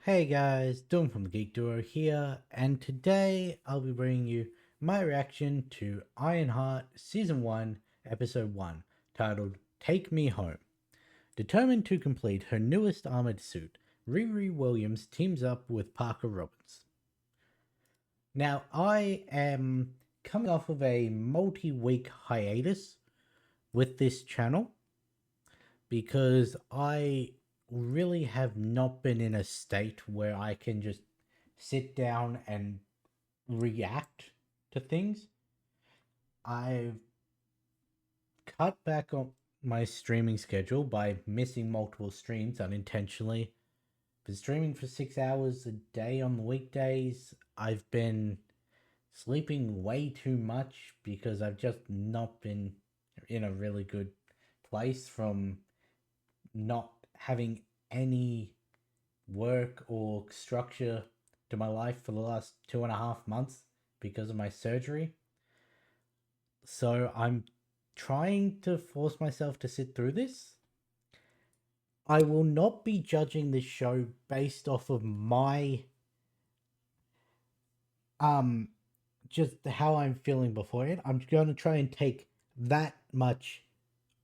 Hey guys, Doom from the Geek Duo here, and today I'll be bringing you my reaction to Ironheart Season 1, Episode 1, titled Take Me Home. Determined to complete her newest armored suit, Riri Williams teams up with Parker Robbins. Now, I am coming off of a multi-week hiatus with this channel because I really have not been in a state where I can just sit down and react to things. I've cut back on my streaming schedule by missing multiple streams unintentionally. Been streaming for 6 hours a day on the weekdays. I've been sleeping way too much because I've just not been in a really good place from not having any work or structure to my life for the last 2.5 months because of my surgery. So I'm trying to force myself to sit through this. I will not be judging this show based off of my um just how I'm feeling before it. I'm going to try and take that much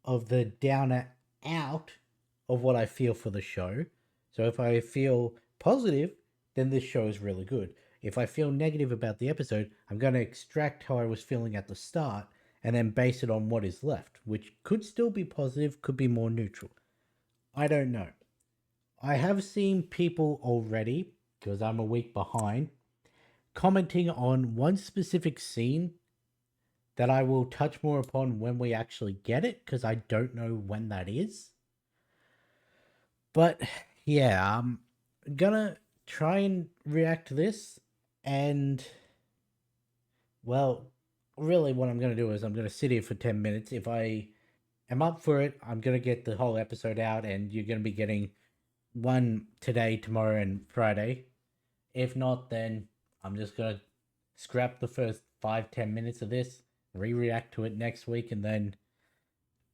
of the downer out of what I feel for the show. So if I feel positive, then this show is really good. If I feel negative about the episode, I'm going to extract how I was feeling at the start and then base it on what is left, which could still be positive, could be more neutral. I don't know. I have seen people already, because I'm a week behind, commenting on one specific scene that I will touch more upon when we actually get it, because I don't know when that is. But yeah, I'm gonna try and react to this, and well, really, what I'm gonna do is I'm gonna sit here for 10 minutes. If I am up for it, I'm gonna get the whole episode out, and you're gonna be getting one today, tomorrow, and Friday. If not, then I'm just gonna scrap the first 5-10 minutes of this, re-react to it next week, and then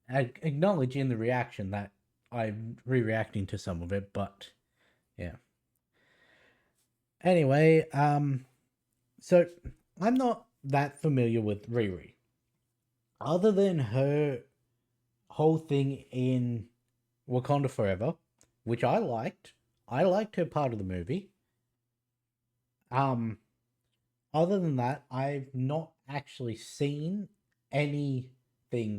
acknowledge in the reaction that I'm re-reacting to some of it. But yeah. Anyway, so I'm not that familiar with Riri, other than her whole thing in Wakanda Forever, which I liked. I liked her part of the movie. Um, Other than that, I've not actually seen anything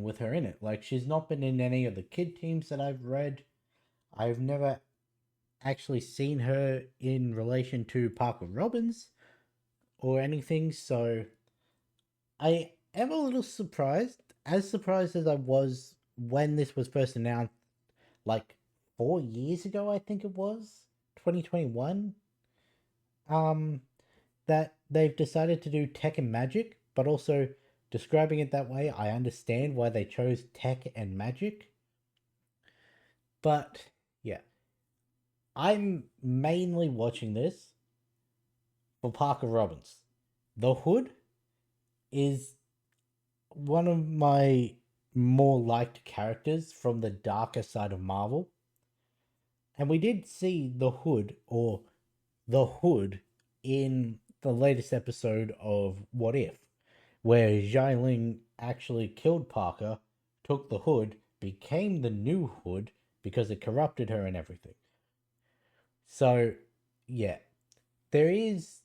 with her in it. Like, she's not been in any of the kid teams that I've read. I've never actually seen her in relation to Parker Robbins or anything, so I am a little surprised as I was when this was first announced, like 4 years ago, I think it was 2021. Um, that they've decided to do tech and magic, but also describing it that way, I understand why they chose tech and magic. But yeah, I'm mainly watching this for Parker Robbins. The Hood is one of my more liked characters from the darker side of Marvel. And we did see the Hood in the latest episode of What If, where Xialing actually killed Parker, took the Hood, became the new Hood because it corrupted her and everything. So, yeah, there is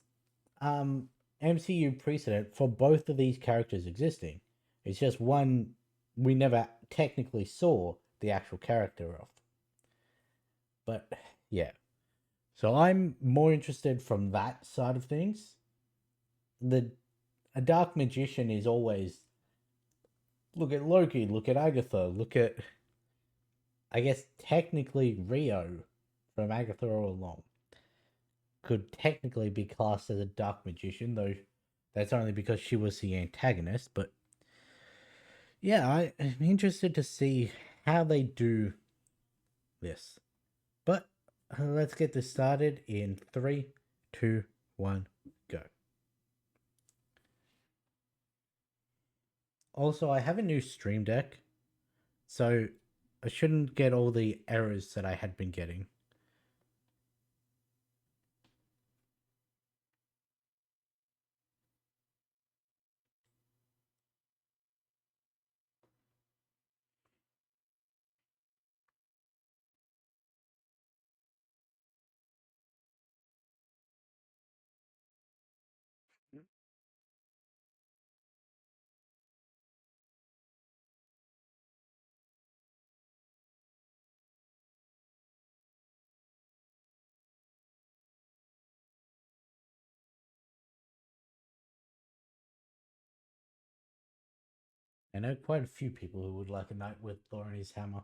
MCU precedent for both of these characters existing. It's just one we never technically saw the actual character of. But yeah. So I'm more interested from that side of things. The A dark magician is always, look at Loki, look at Agatha, look at, I guess technically Rio from Agatha all along could technically be classed as a dark magician, though that's only because she was the antagonist. But yeah, I'm interested to see how they do this. But let's get this started in three, two, one, go. Also, I have a new Stream Deck, so I shouldn't get all the errors that I had been getting. I know quite a few people who would like a knight with Thor and his hammer.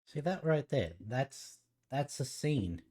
See that right there? That's a scene.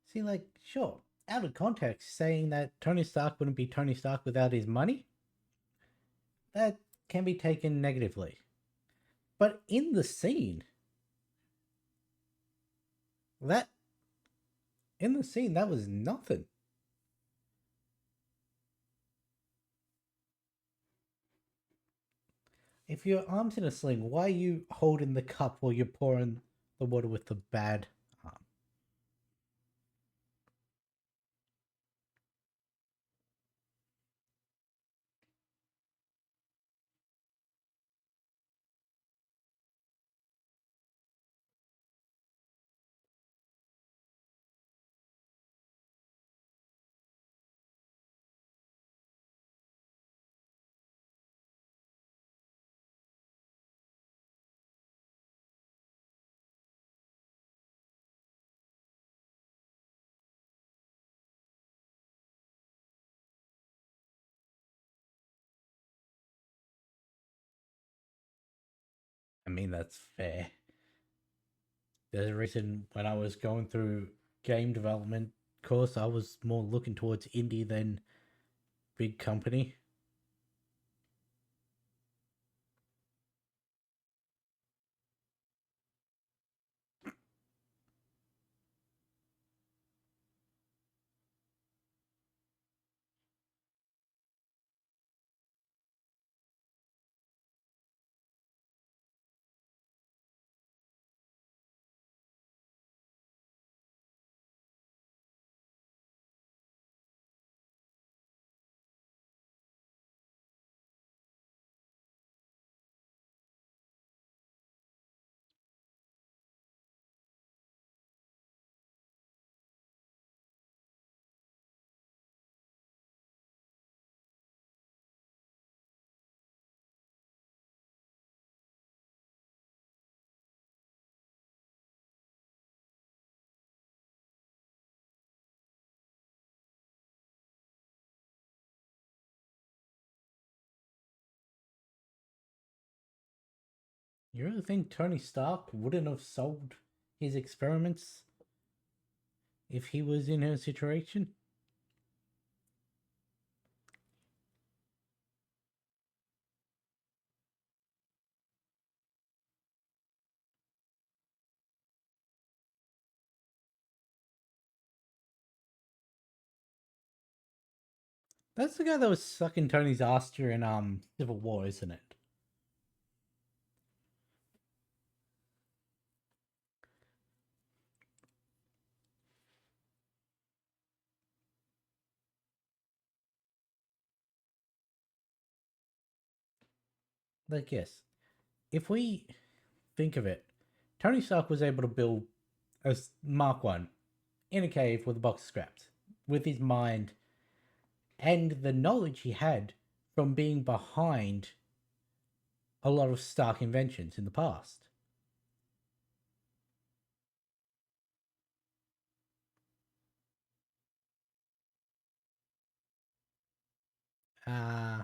See, like, sure, out of context, saying that Tony Stark wouldn't be Tony Stark without his money, that can be taken negatively. But in the scene, that that was nothing. If your arm's in a sling, why are you holding the cup while you're pouring the water with the bad arm? I mean, that's fair. There's a reason when I was going through game development course, I was more looking towards indie than big company. You really think Tony Stark wouldn't have solved his experiments if he was in her situation? That's the guy that was sucking Tony's ass during Civil War, isn't it? Like, yes. If we think of it, Tony Stark was able to build a Mark One in a cave with a box of scraps, with his mind and the knowledge he had from being behind a lot of Stark inventions in the past. Uh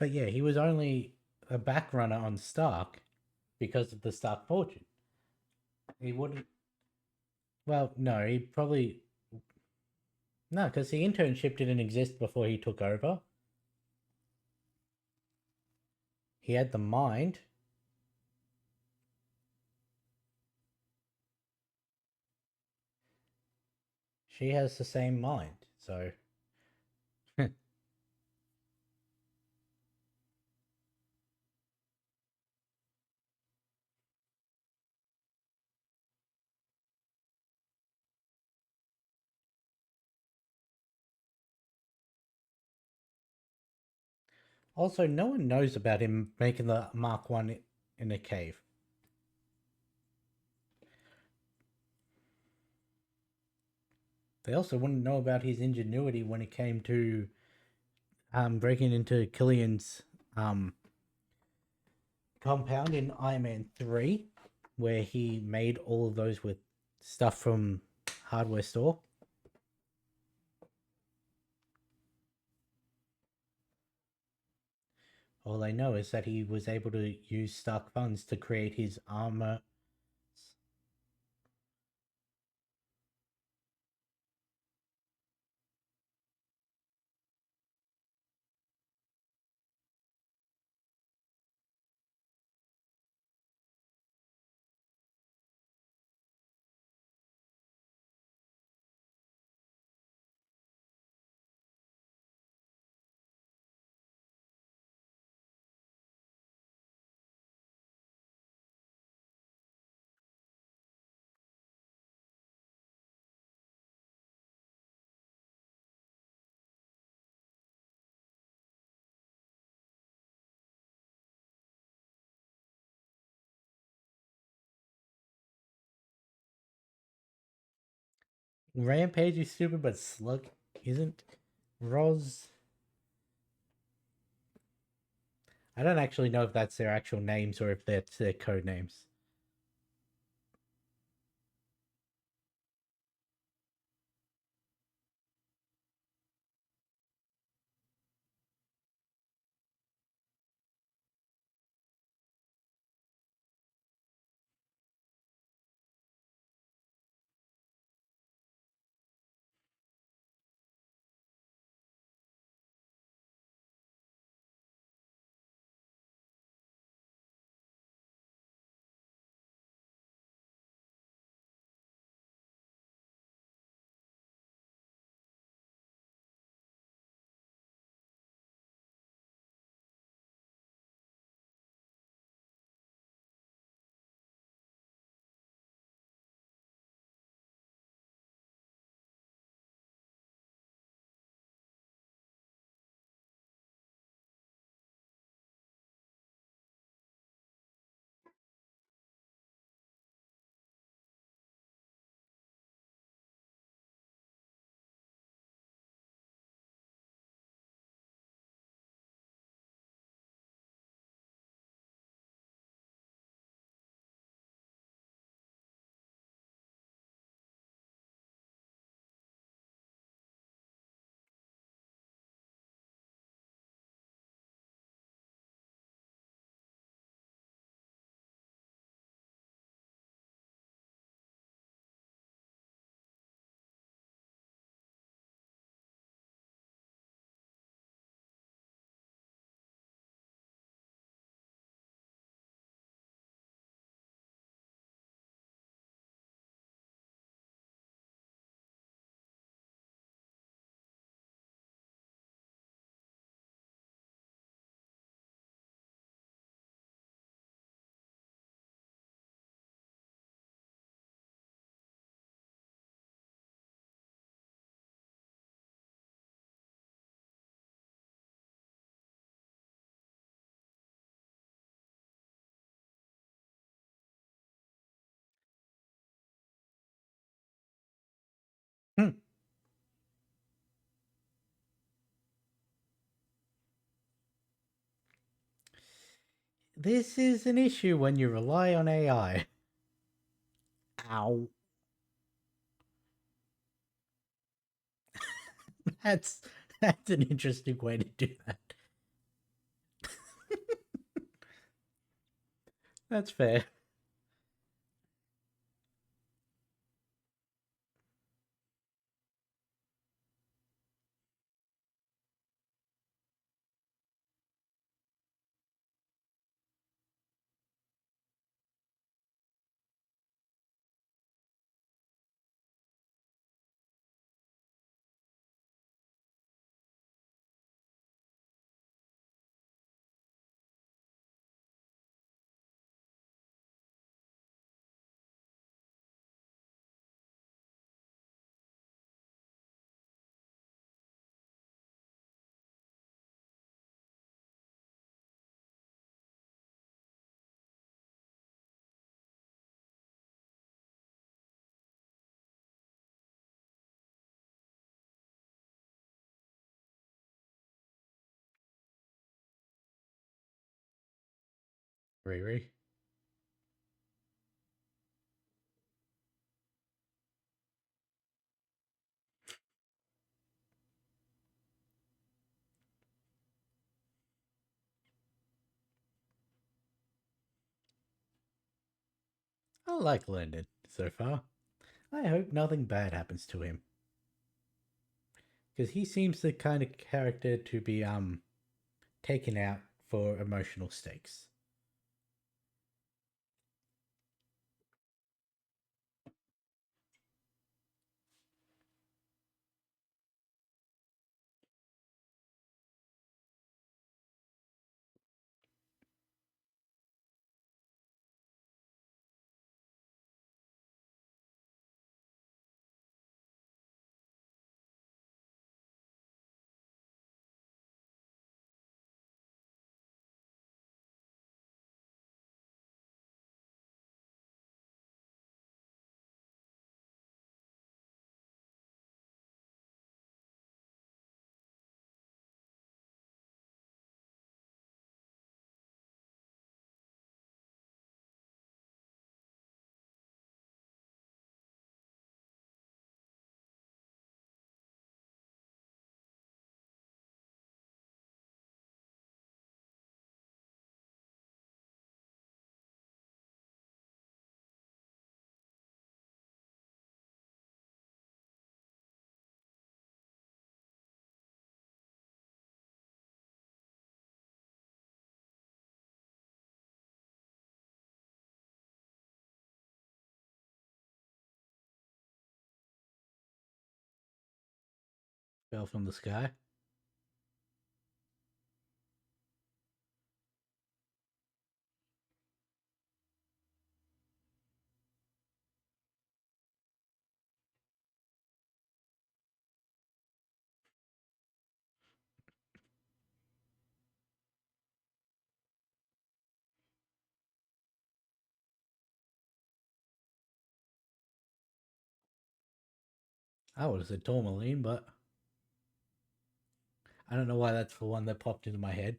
But yeah, he was only a back runner on Stark because of the Stark fortune. He wouldn't. Well, no, he probably no, because the internship didn't exist before he took over. He had the mind. She has the same mind. So also, no one knows about him making the Mark One in a cave. They also wouldn't know about his ingenuity when it came to breaking into Killian's um compound in Iron Man 3, where he made all of those with stuff from hardware store. All they know is that he was able to use Stark funds to create his armor. Rampage is stupid, but Slug isn't. Roz. I don't actually know if that's their actual names or if that's their code names. Hmm. This is an issue when you rely on AI. Ow. That's that's an interesting way to do that. That's fair. Riri. I like Landon so far. I hope nothing bad happens to him. Because he seems the kind of character to be taken out for emotional stakes. Fell from the sky. I would have said Tourmaline, but I don't know why that's the one that popped into my head.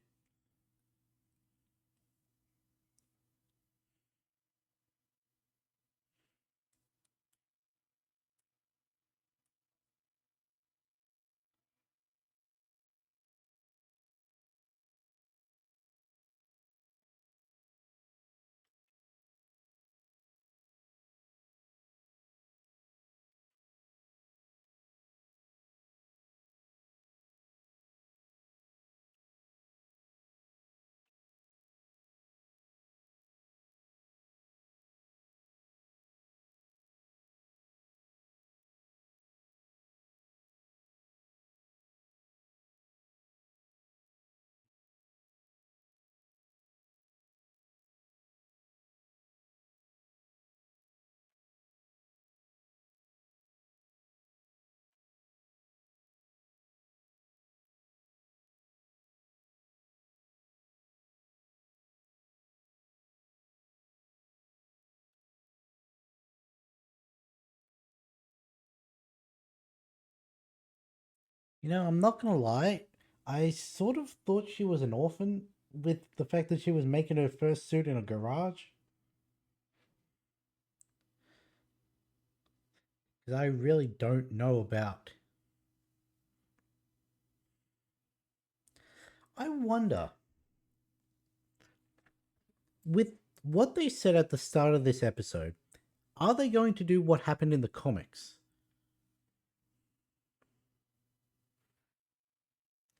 I'm not gonna lie. I sort of thought she was an orphan with the fact that she was making her first suit in a garage. Because I really don't know about. I wonder with what they said at the start of this episode, are they going to do what happened in the comics?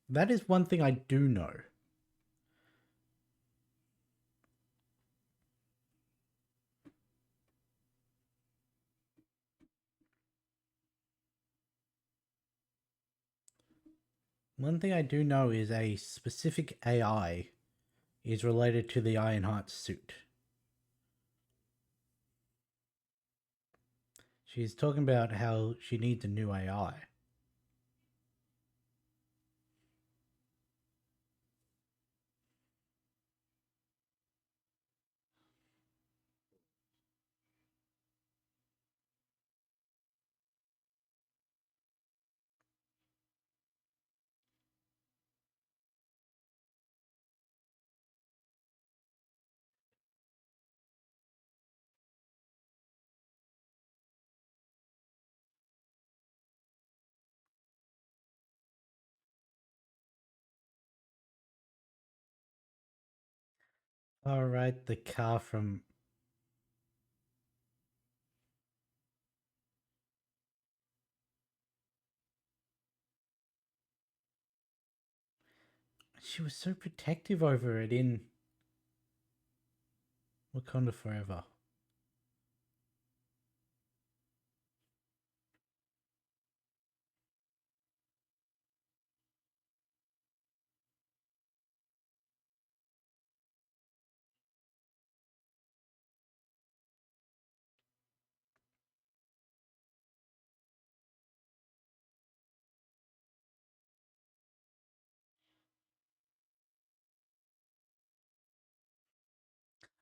That is one thing I do know. One thing I do know is a specific AI is related to the Ironheart suit. She's talking about how she needs a new AI. All right, the car from. She was so protective over it in Wakanda Forever.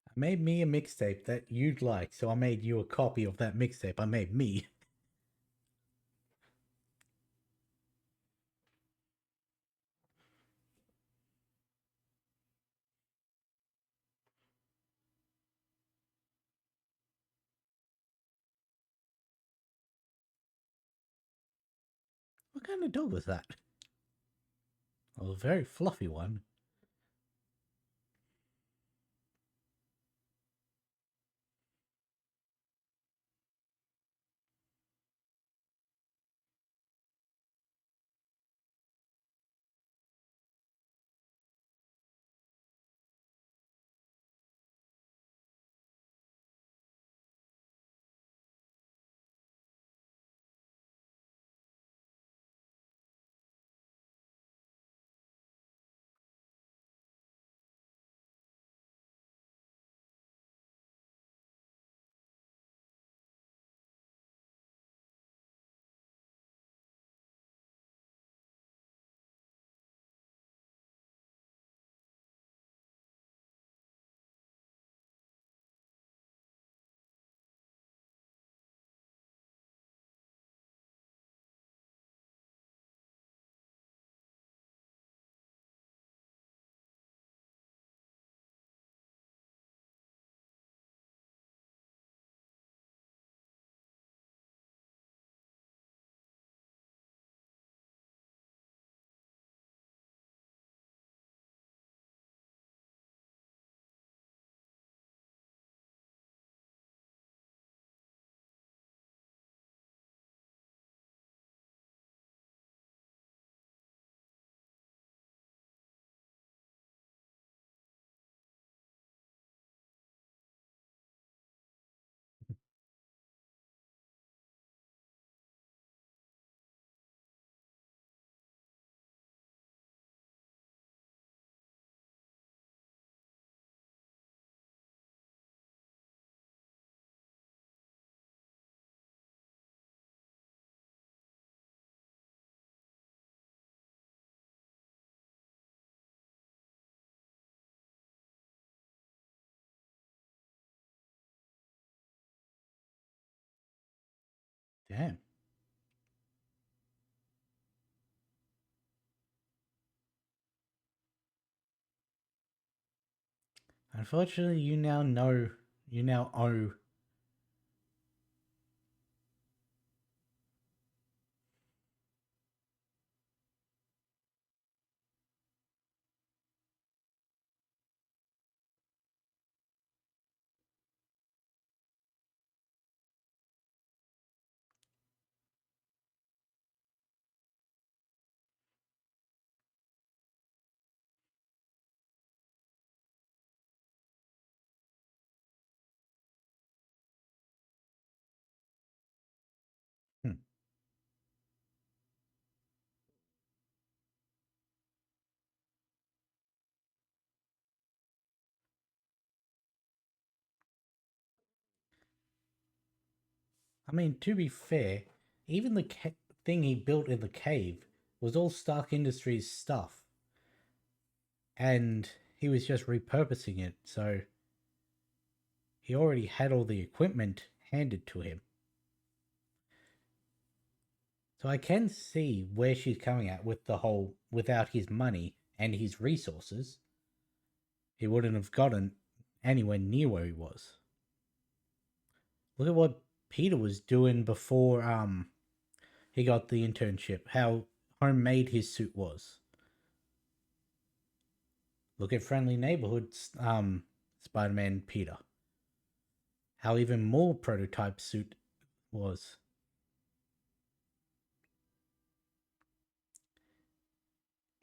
I made me a mixtape that you'd like, so I made you a copy of that mixtape I made me. What kind of dog was that? Oh, a very fluffy one. Damn. Unfortunately, you now know. You now owe. I mean, to be fair, even the thing he built in the cave was all Stark Industries stuff, and he was just repurposing it. So he already had all the equipment handed to him. So I can see where she's coming at with the whole without his money and his resources, he wouldn't have gotten anywhere near where he was. Look at what Peter was doing before he got the internship, how homemade his suit was. Look at Friendly Neighborhoods Spider-Man Peter. How even more prototype suit was.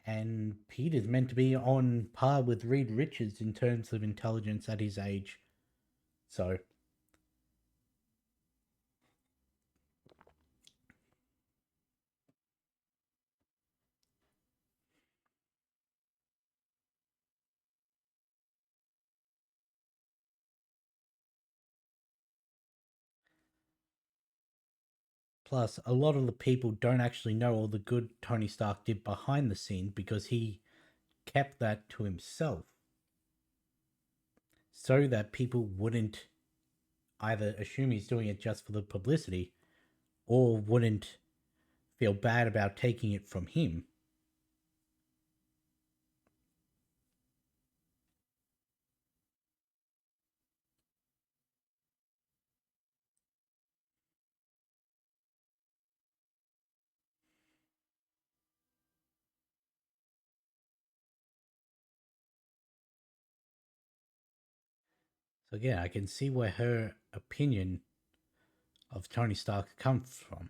And Peter's meant to be on par with Reed Richards in terms of intelligence at his age. So plus, a lot of the people don't actually know all the good Tony Stark did behind the scenes because he kept that to himself so that people wouldn't either assume he's doing it just for the publicity or wouldn't feel bad about taking it from him. So again, I can see where her opinion of Tony Stark comes from.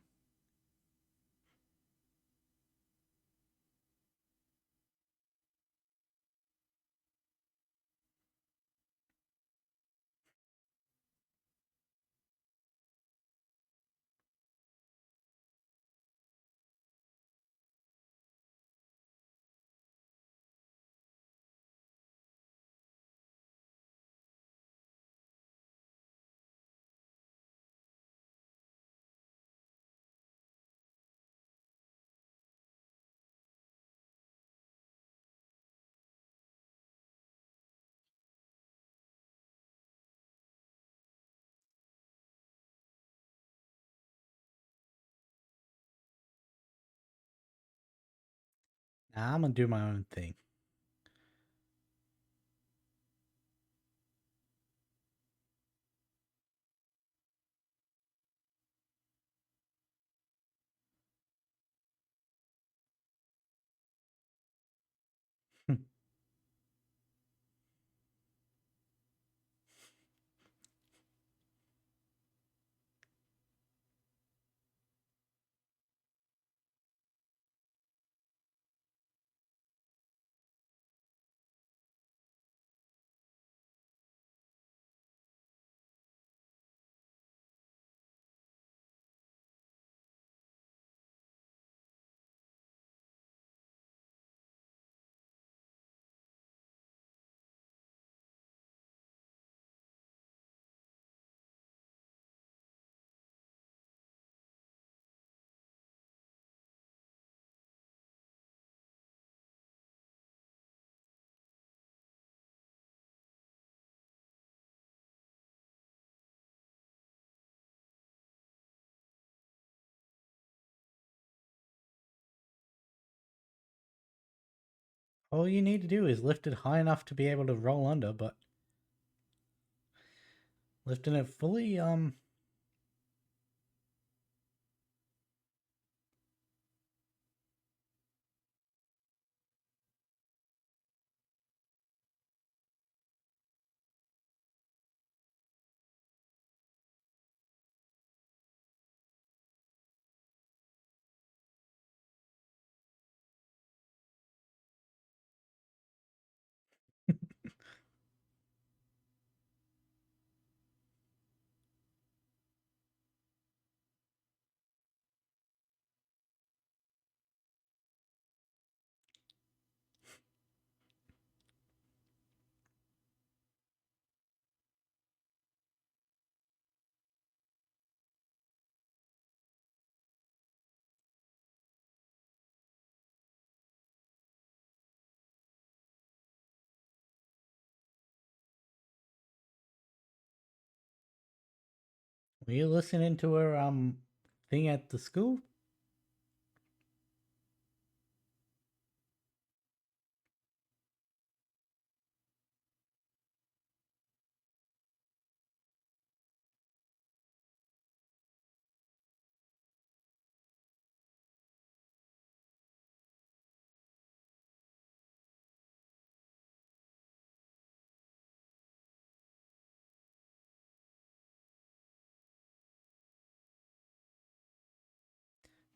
Now I'm gonna do my own thing. All you need to do is lift it high enough to be able to roll under, but lifting it fully, Were you listening to her thing at the school?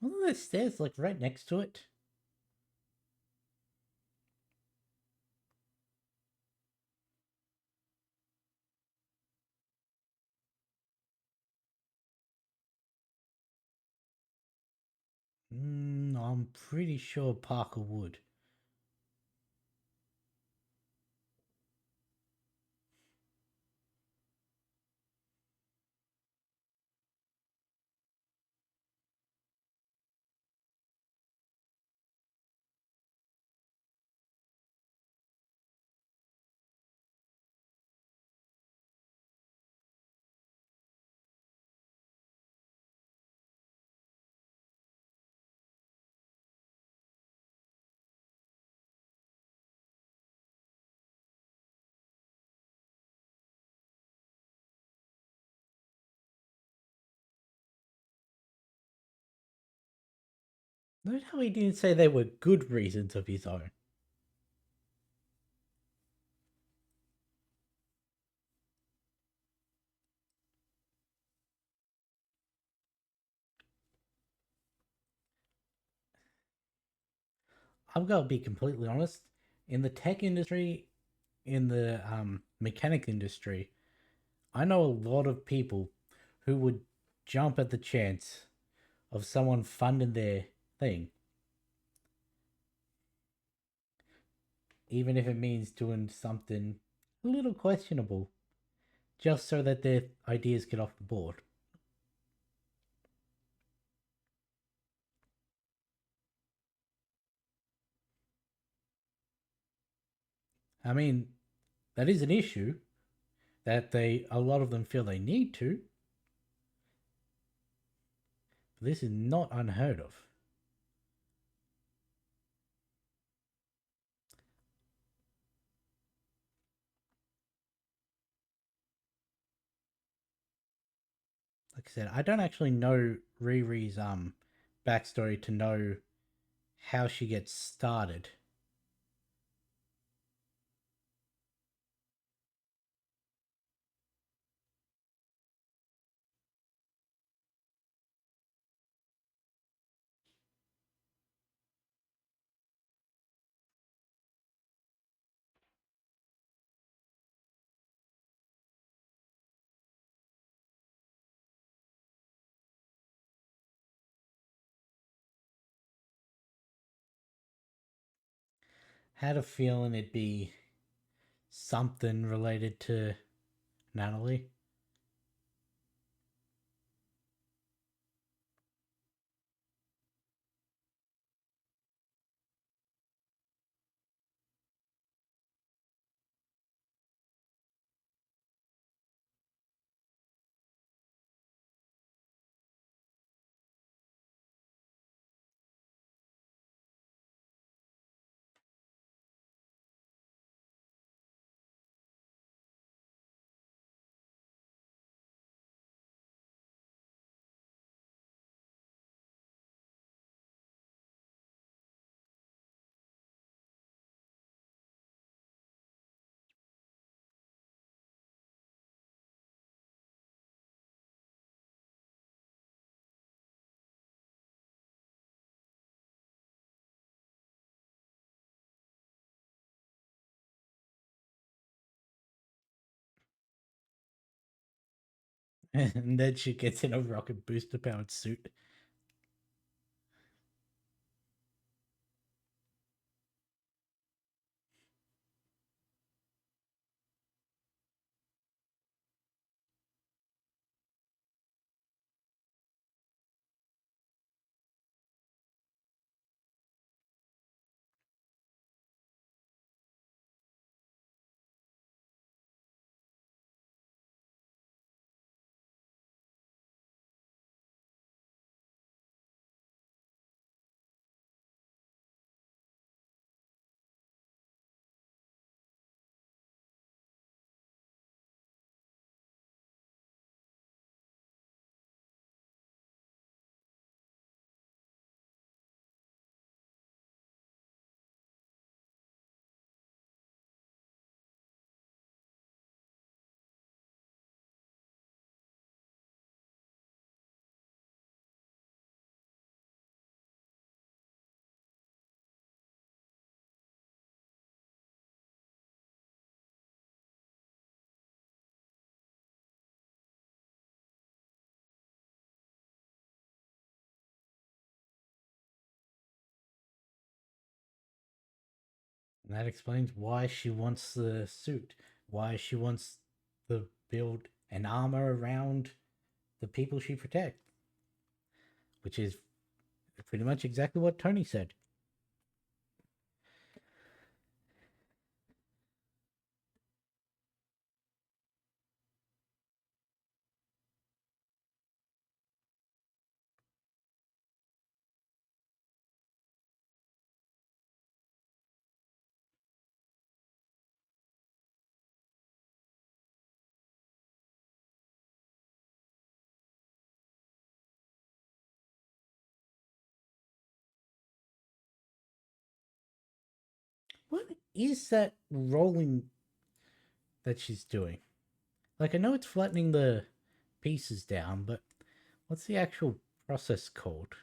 Wasn't there stairs like right next to it? I'm pretty sure Parker would. Note how he didn't say they were good reasons of his own. I'm gonna be completely honest. In the tech industry, in the mechanic industry, I know a lot of people who would jump at the chance of someone funding their thing, even if it means doing something a little questionable, just so that their ideas get off the board. I mean, that is an issue that a lot of them feel they need to. But this is not unheard of. Like I said, I don't actually know Riri's backstory to know how she gets started. Had a feeling it'd be something related to Natalie. And then she gets in a rocket booster powered suit. And that explains why she wants the suit, why she wants to build an armor around the people she protects, which is pretty much exactly what Tony said. What is that rolling that she's doing? Like, I know it's flattening the pieces down, but what's the actual process called?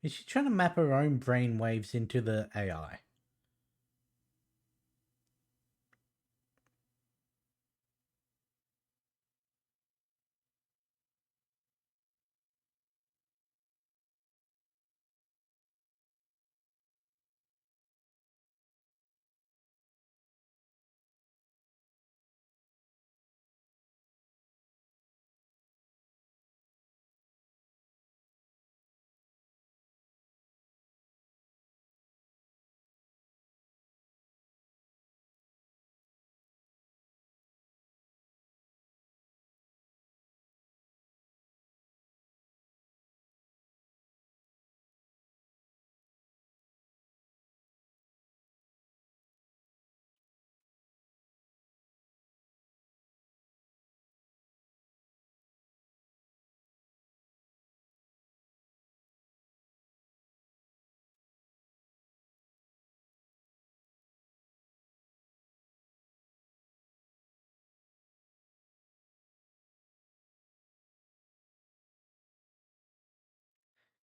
Is she trying to map her own brain waves into the AI?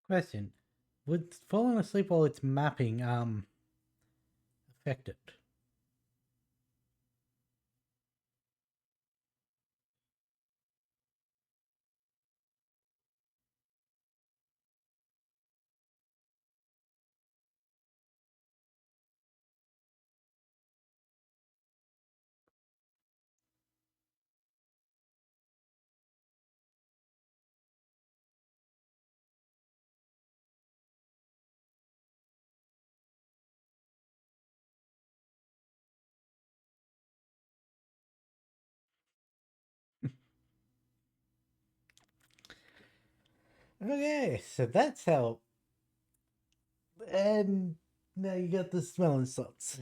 Question: would falling asleep while it's mapping affect it? Okay, so that's how. And now you got the smelling salts.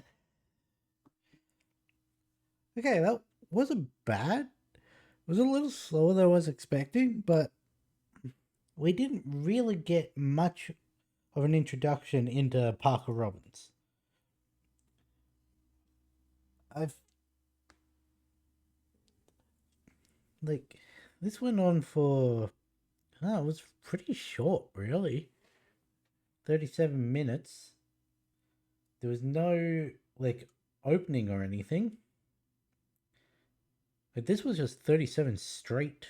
Okay, that wasn't bad. It was a little slower than I was expecting, but we didn't really get much of an introduction into Parker Robbins. I've like this went on for it was pretty short, really. 37 minutes. There was no like opening or anything. But this was just 37 straight.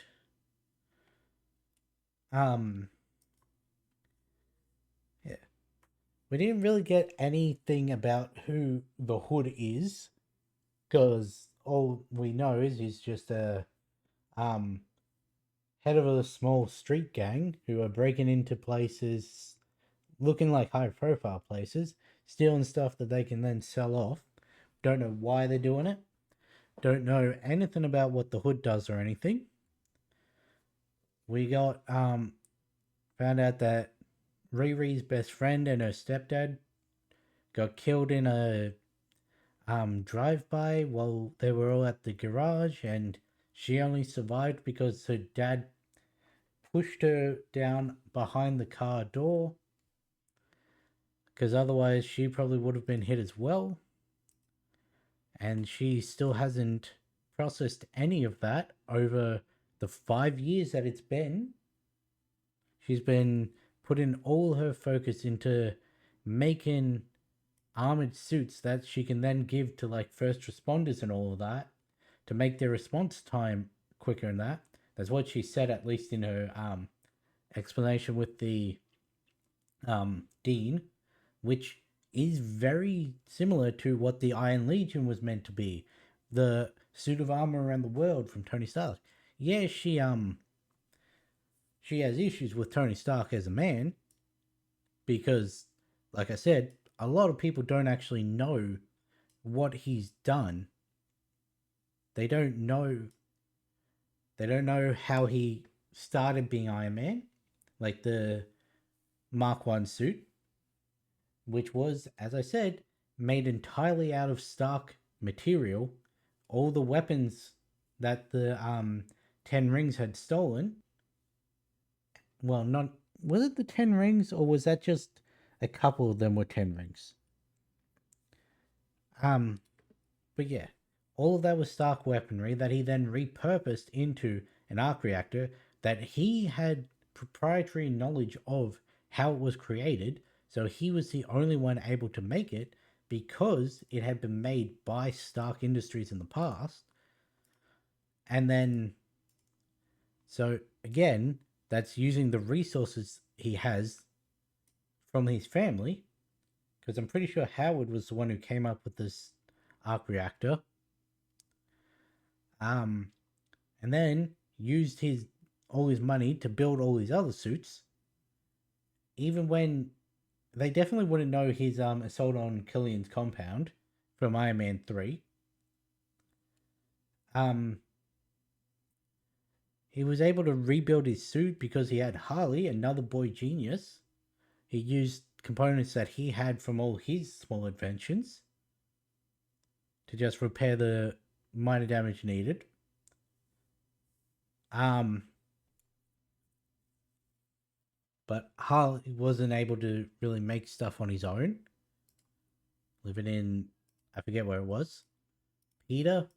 Um We didn't really get anything about who the Hood is, because all we know is he's just a um head of a small street gang who are breaking into places looking like high profile places, stealing stuff that they can then sell off. Don't know why they're doing it. Don't know anything about what the Hood does or anything. We got found out that Riri's best friend and her stepdad got killed in a drive by while they were all at the garage, and she only survived because her dad pushed her down behind the car door, because otherwise she probably would have been hit as well. And she still hasn't processed any of that over the 5 years that it's been. She's been putting all her focus into making armored suits that she can then give to like first responders and all of that to make their response time quicker and that. That's what she said, at least in her explanation with the Dean, which is very similar to what the Iron Legion was meant to be. The suit of armor around the world from Tony Stark. Yeah, she has issues with Tony Stark as a man because, like I said, a lot of people don't actually know what he's done. They don't know. They don't know how he started being Iron Man, like the Mark One suit, which was, as I said, made entirely out of Stark material. All the weapons that the Ten Rings had stolen. Well, not was it the Ten Rings, or was that just a couple of them were Ten Rings? Um, but yeah, all of that was Stark weaponry that he then repurposed into an arc reactor that he had proprietary knowledge of how it was created. So he was the only one able to make it because it had been made by Stark Industries in the past. And then, so again, that's using the resources he has from his family. Because I'm pretty sure Howard was the one who came up with this arc reactor. Um, and then used his all his money to build all these other suits. Even when they definitely wouldn't know his assault on Killian's compound from Iron Man 3. Um, he was able to rebuild his suit because he had Harley, another boy genius. He used components that he had from all his small inventions to just repair the minor damage needed. Um, but Harley wasn't able to really make stuff on his own. Living in, I forget where it was. Peter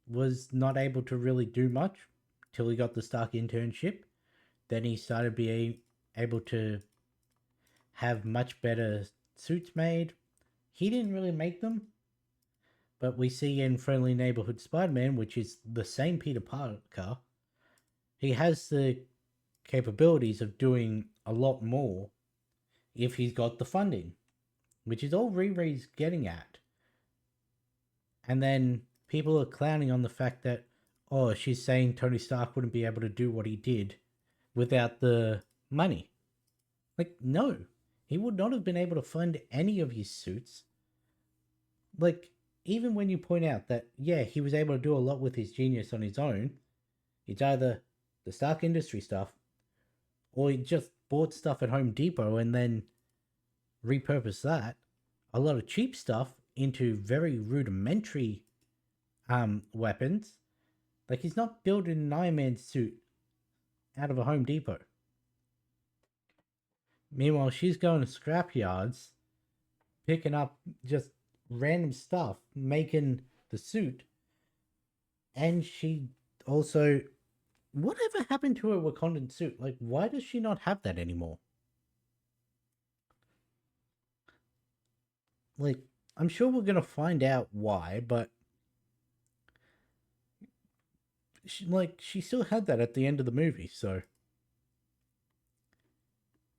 was not able to really do much till he got the Stark internship. Then he started being able to have much better suits made. He didn't really make them, but we see in Friendly Neighborhood Spider-Man, which is the same Peter Parker, he has the capabilities of doing a lot more if he's got the funding, which is all Riri's getting at. And then people are clowning on the fact that, oh, she's saying Tony Stark wouldn't be able to do what he did without the money. Like, no, he would not have been able to fund any of his suits. Like, even when you point out that, yeah, he was able to do a lot with his genius on his own, it's either the Stark Industry stuff or he just bought stuff at Home Depot and then repurposed that. A lot of cheap stuff into very rudimentary weapons. Like, he's not building an Iron Man suit out of a Home Depot. Meanwhile, she's going to scrap yards, picking up just random stuff, making the suit. And she also, whatever happened to her Wakandan suit? Like, why does she not have that anymore? Like, I'm sure we're gonna find out why, but she still had that at the end of the movie. So,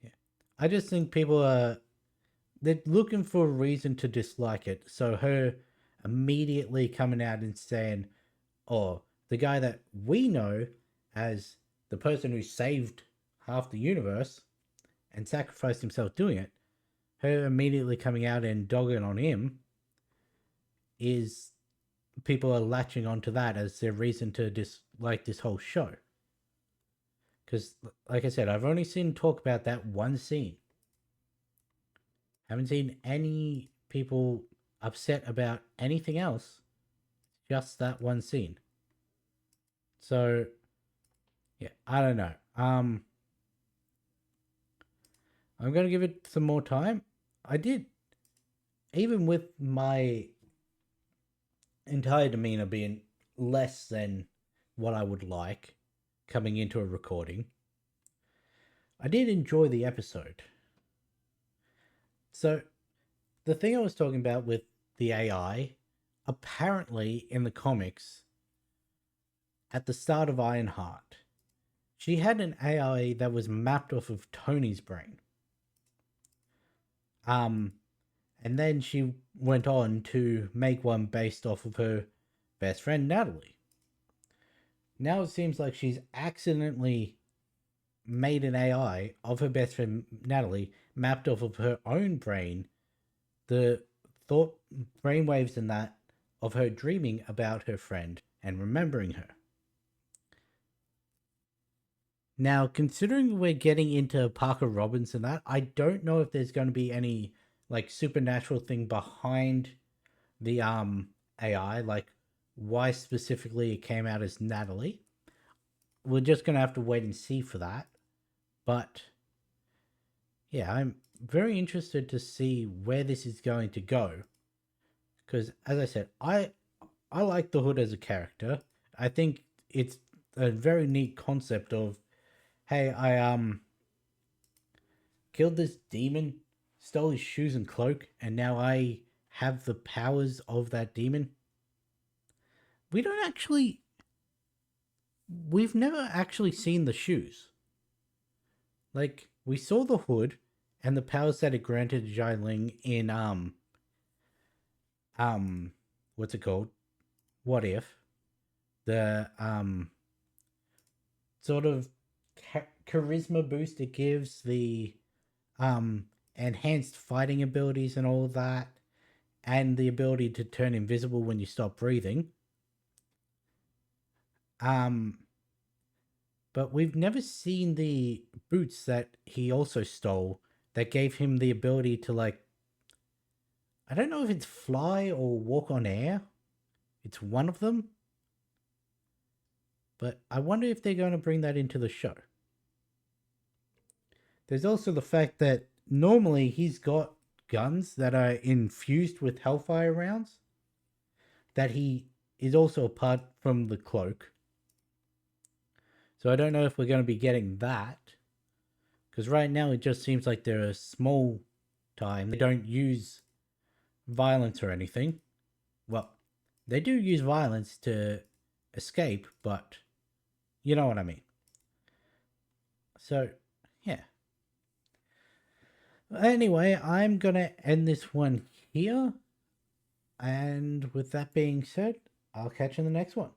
yeah, I just think people are they're looking for a reason to dislike it. So her immediately coming out and saying, "Oh, the guy that we know as the person who saved half the universe and sacrificed himself doing it," her immediately coming out and dogging on him is people are latching onto that as their reason to dislike this whole show. Because, like I said, I've only seen talk about that one scene. Haven't seen any people upset about anything else, just that one scene. So, yeah, I don't know. I'm gonna give it some more time. I did, even with my entire demeanor being less than what I would like coming into a recording, I did enjoy the episode. So, the thing I was talking about with the AI, apparently in the comics, at the start of Ironheart, she had an AI that was mapped off of Tony's brain. Um, and then she went on to make one based off of her best friend Natalie. Now it seems like she's accidentally made an AI of her best friend Natalie, mapped off of her own brain, the thought brainwaves in that of her dreaming about her friend and remembering her. Now, considering we're getting into Parker Robbins and that, I don't know if there's going to be any like supernatural thing behind the AI, like why specifically it came out as Natalie. We're just gonna have to wait and see for that. But yeah, I'm very interested to see where this is going to go. Because as I said, I like the Hood as a character. I think it's a very neat concept of, hey, I killed this demon, stole his shoes and cloak, and now I have the powers of that demon. We don't actually we've never actually seen the shoes. Like, we saw the hood and the powers that it granted Xialing in um what's it called? What if? The sort of charisma boost it gives, the um enhanced fighting abilities and all of that, and the ability to turn invisible when you stop breathing. Um but we've never seen the boots that he also stole that gave him the ability to, like, I don't know if it's fly or walk on air. It's one of them. But I wonder if they're going to bring that into the show. There's also the fact that normally he's got guns that are infused with hellfire rounds that he is also apart from the cloak. So I don't know if we're going to be getting that. Because right now it just seems like they're a small time. They don't use violence or anything. Well, they do use violence to escape, but you know what I mean. So, yeah. Anyway, I'm going to end this one here. And with that being said, I'll catch you in the next one.